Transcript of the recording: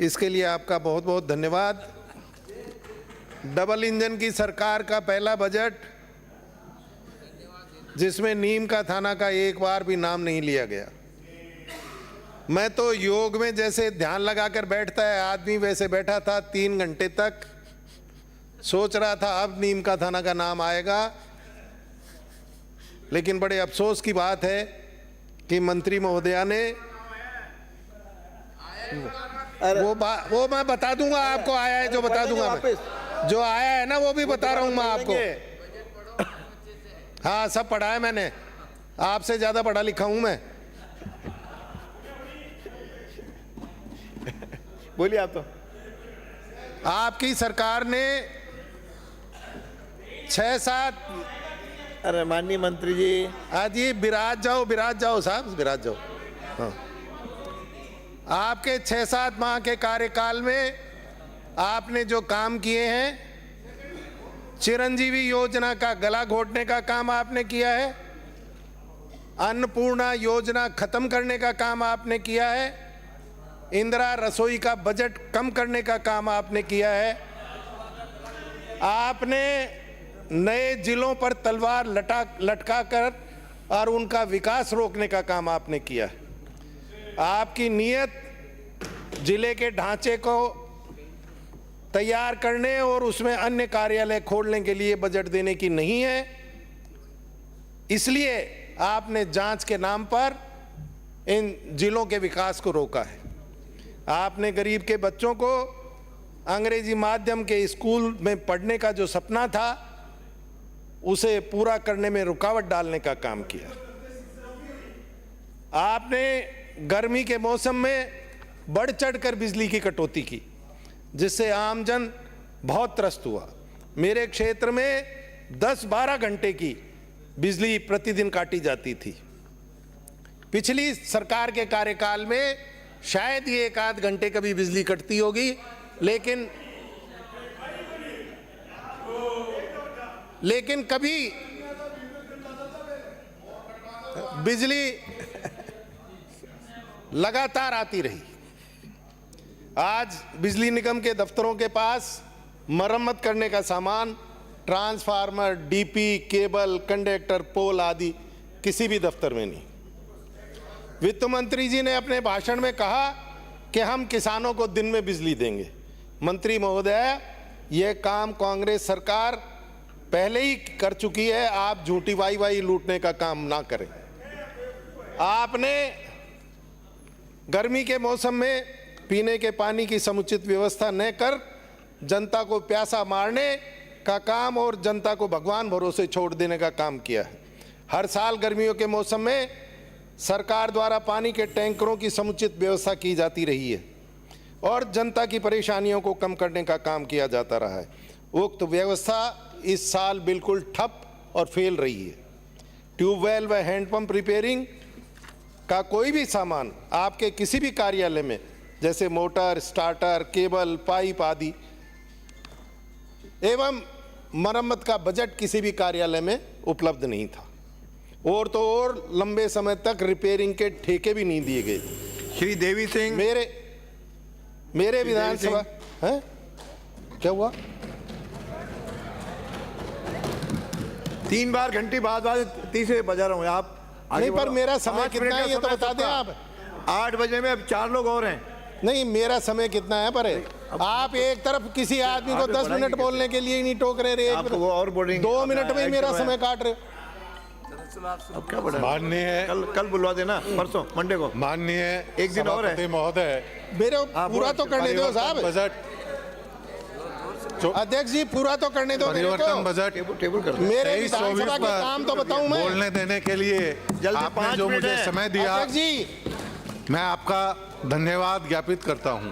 इसके लिए आपका बहुत बहुत धन्यवाद। डबल इंजन की सरकार का पहला बजट जिसमें नीम का थाना का एक बार भी नाम नहीं लिया गया। मैं तो योग में जैसे ध्यान लगाकर बैठता है आदमी वैसे बैठा था 3 घंटे तक, सोच रहा था अब नीम का थाना का नाम आएगा। लेकिन बड़े अफसोस की बात है कि मंत्री महोदया ने वो मैं बता दूंगा आपको, आया है जो बता दूंगा मैं, जो आया है ना वो भी बता रहा हूं मैं आपको। हाँ सब पढ़ा है मैंने, आपसे ज्यादा पढ़ा लिखा हूं मैं। बोलिए आप। तो आपकी सरकार ने 6-7 अरे माननीय मंत्री जी, आज ये विराज जाओ साहब, विराज जाओ। हाँ। आपके 6-7 माह के कार्यकाल में आपने जो काम किए हैं, चिरंजीवी योजना का गला घोटने का काम आपने किया है, अन्नपूर्णा योजना खत्म करने का काम आपने किया है, इंदिरा रसोई का बजट कम करने का काम आपने किया है, आपने नए जिलों पर तलवार लटकाकर और उनका विकास रोकने का काम आपने किया है। आपकी नीयत जिले के ढांचे को तैयार करने और उसमें अन्य कार्यालय खोलने के लिए बजट देने की नहीं है। इसलिए आपने जांच के नाम पर इन जिलों के विकास को रोका है। आपने गरीब के बच्चों को अंग्रेजी माध्यम के स्कूल में पढ़ने का जो सपना था उसे पूरा करने में रुकावट डालने का काम किया। आपने गर्मी के मौसम में बढ़ चढ़कर बिजली की कटौती की, जिससे आमजन बहुत त्रस्त हुआ। मेरे क्षेत्र में 10-12 घंटे की बिजली प्रतिदिन काटी जाती थी। पिछली सरकार के कार्यकाल में शायद ये 1-8 घंटे कभी बिजली कटती होगी, लेकिन कभी बिजली लगातार आती रही। आज बिजली निगम के दफ्तरों के पास मरम्मत करने का सामान, ट्रांसफार्मर, डीपी, केबल, कंडक्टर, पोल आदि किसी भी दफ्तर में नहीं। वित्त मंत्री जी ने अपने भाषण में कहा कि हम किसानों को दिन में बिजली देंगे। मंत्री महोदय, यह काम कांग्रेस सरकार पहले ही कर चुकी है, आप झूठी वाई लूटने का काम ना करें। आपने गर्मी के मौसम में पीने के पानी की समुचित व्यवस्था न कर जनता को प्यासा मारने का काम और जनता को भगवान भरोसे छोड़ देने का काम किया है। हर साल गर्मियों के मौसम में सरकार द्वारा पानी के टैंकरों की समुचित व्यवस्था की जाती रही है और जनता की परेशानियों को कम करने का काम किया जाता रहा है। उक्त व्यवस्था इस साल बिल्कुल ठप और फेल रही है। ट्यूबवेल व हैंडपंप रिपेयरिंग का कोई भी सामान आपके किसी भी कार्यालय में, जैसे मोटर, स्टार्टर, केबल, पाइप आदि एवं मरम्मत का बजट किसी भी कार्यालय में उपलब्ध नहीं था। और तो और लंबे समय तक रिपेयरिंग के ठेके भी नहीं दिए गए। श्री देवी सिंह, मेरे विधानसभा है क्या हुआ? 3 बार घंटी बाद तीसरे बजा रहा हूँ। आप नहीं, पर मेरा समय कितना है ये तो बता दें आप। 8 बजे में अब 4 लोग और हैं। नहीं, मेरा समय कितना है पर आप एक तरफ किसी आदमी को 10 मिनट बोलने के लिए ही नहीं टोक रहे। और बोलेंगे 2 मिनट में ही मेरा समय काट रहे। अब क्या बढ़ा? माननीय कल बुलवा देना, परसों मंडे को। माननीय एक दिन और है महोदय, मेरे पूरा तो करने दो साहब। बजट अध्यक्ष जी, पूरा तो करने दो। परिवर्तन बजट टेबल कर मेरे विधानसभा के काम तो बताऊं मैं। बोलने देने के लिए आपने जो मुझे समय दिया, अध्यक्ष जी, मैं आपका धन्यवाद ज्ञापित करता हूं।